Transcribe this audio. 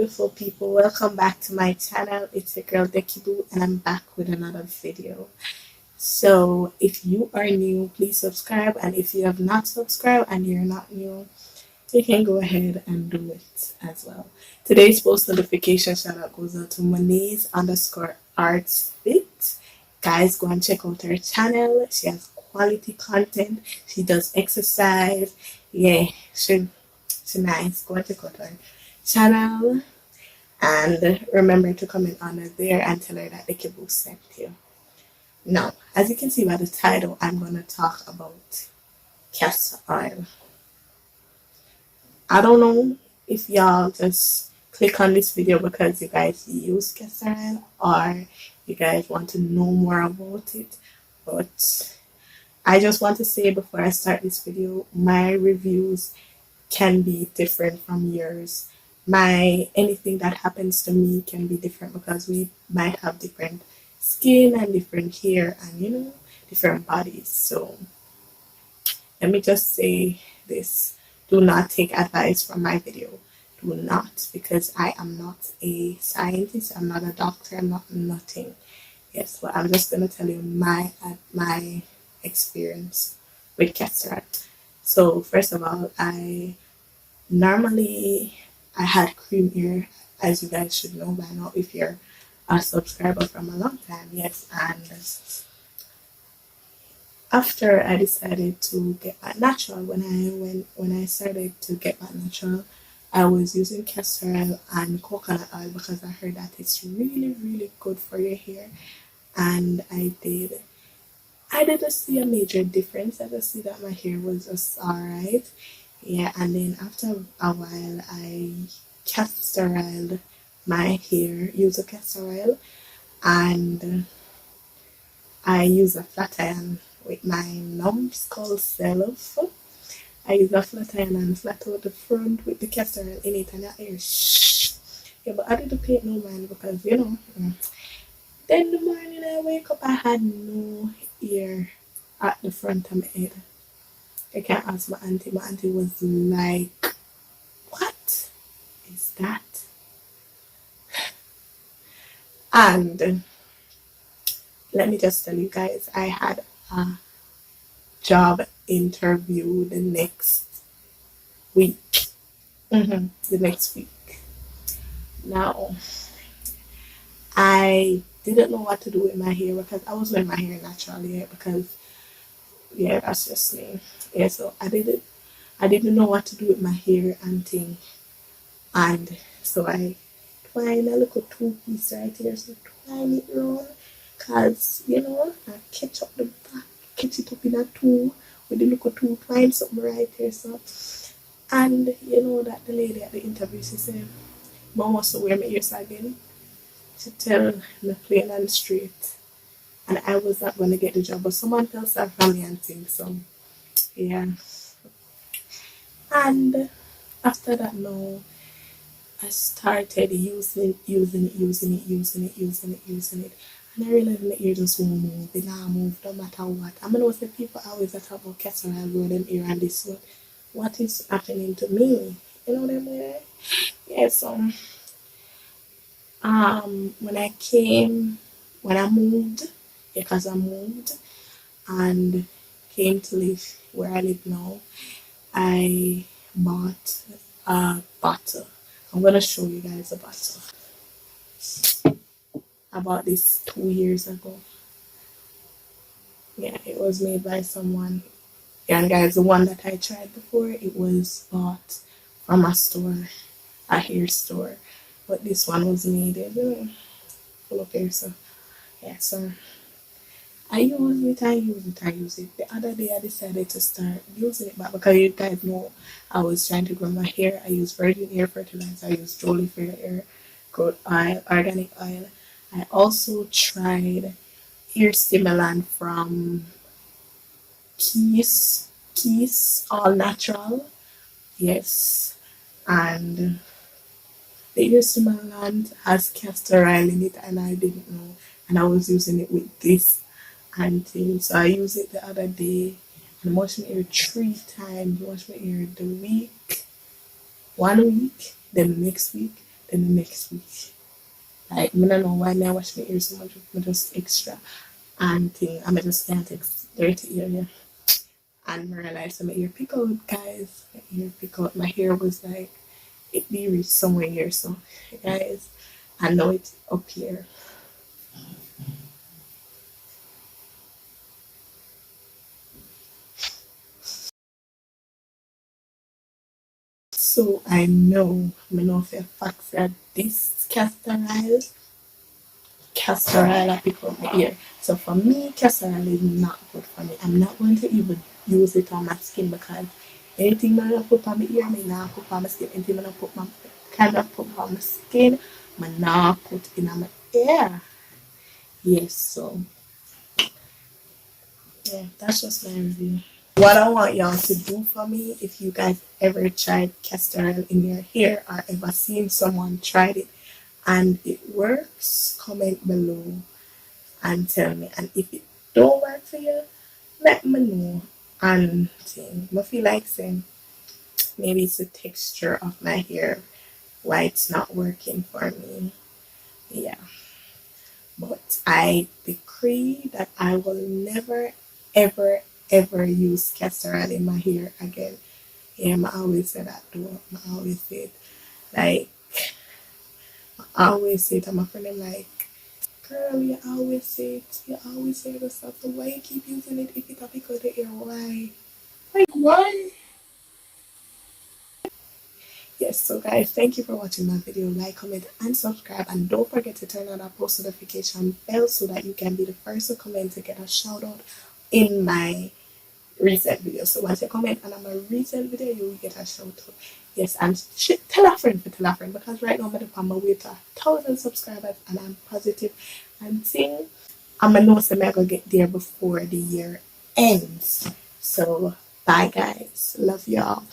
beautiful people, welcome back to my channel. It's your girl Dekiboo and I'm back with another video. So if you are new, please subscribe, and if you have not subscribed and you're not new, you can go ahead and do it as well. Today's post notification shout out goes out to Monese underscore arts fit. Guys, go and check out her channel. She has quality content. She does exercise. Yeah, she's nice. Go and check out her channel. And remember to comment on her there and tell her that Dekiboo sent you. Now, as you can see by the title, I'm going to talk about castor oil. I don't know if y'all just click on this video because you guys use castor oil or you guys want to know more about it, but I just want to say before I start this video, my reviews can be different from yours. Anything that happens to me can be different because we might have different skin and different hair and different bodies. So let me just say this: do not take advice from my video. Do not, because I am not a scientist, I'm not a doctor, I'm not nothing. Yes, but I'm just gonna tell you my experience with castor oil. So first of all, normally I had cream hair, as you guys should know by now if you're a subscriber from a long time. Yes, and after I decided to get back natural, when I started to get back natural, I was using castor oil and coconut oil because I heard that it's really good for your hair, and I didn't see a major difference. I just see that my hair was just alright. Yeah, and then after a while, I castor oiled my hair, use a castor oil, and I use a flat iron with my numbskull self. I use a flat iron and flat out the front with the castor oil in it, and that hair shh. Yeah, but I didn't pay no mind because Then the morning I wake up, I had no hair at the front of my head. I can't ask my auntie. My auntie was like, "What is that?" And let me just tell you guys, I had a job interview the next week. The next week. Now, I didn't know what to do with my hair because I was wearing my hair naturally. Because that's just me. Yeah, so I didn't know what to do with my hair and thing, and so I twine a little two-piece right here, so twine it round, cause I catch it up in a two with the little two twine something right here, so. And that the lady at the interview, she said, "Mom wants to wear my ears again." She tell me plain and straight, and I was not going to get the job, but someone else had family and things, so yeah. And after that, no, I started using it, and I realized my ear just won't move. It not move no matter what. I mean, the people always talk about castor oil grow them ear and this, what is happening to me? You know what I mean? Yeah, so when I moved, because I moved and came to live where I live now, I bought a bottle. I'm gonna show you guys a bottle. I bought this 2 years ago. Yeah, it was made by someone. Yeah, and guys, the one that I tried before, it was bought from a store, a hair store. But this one was made full of hair, so yeah, so I use it. The other day I decided to start using it back because you guys know I was trying to grow my hair. I use virgin hair fertilizer, I use Jolie Fair hair growth oil, organic oil. I also tried hair stimulant from Keys All Natural. Yes. And the hair stimulant has castor oil in it and I didn't know. And I was using it with this and things. So I used it the other day and washed my hair 3 times. Wash my hair the week, 1 week, then the next week, then the next week. Like, I don't know why I wash my ears so much, but just extra. And thing, I just can't take dirty area. And I realized my ear pick out, guys. My ear pick out. My hair was like, it be reached somewhere here, so guys, I know it's up here. So I know for a fact that this castor oil I pick up my ear. So for me, castor oil is not good for me. I'm not going to even use it on my skin because anything that I put on my ear, I not put on my skin. Anything that I put my cannot put on my skin, I not put in my ear. Yes, so yeah, that's just my review. What I want y'all to do for me, if you guys ever tried castor oil in your hair or ever seen someone tried it and it works, comment below and tell me. And if it don't work for you, let me know. And thing, I feel like saying maybe it's the texture of my hair why it's not working for me. Yeah. But I decree that I will never, ever, ever use castor oil in my hair again. Yeah, I always say that too. I always say it. Like, I always say to my friend, I'm like, girl, you always say it. You always say this stuff. So why you keep using it if it's a pick of the ear? Why? Like, why? Yes, so guys, thank you for watching my video. Like, comment, and subscribe. And don't forget to turn on that post notification bell so that you can be the first to comment to get a shout out in my recent video. So once you comment on my recent video, you will get a shout out. Yes, and tell a friend for tell a friend because right now I'm on my way to 1,000 subscribers and I'm positive and seeing I'm gonna know I'm gonna get there before the year ends. So bye guys. Love y'all.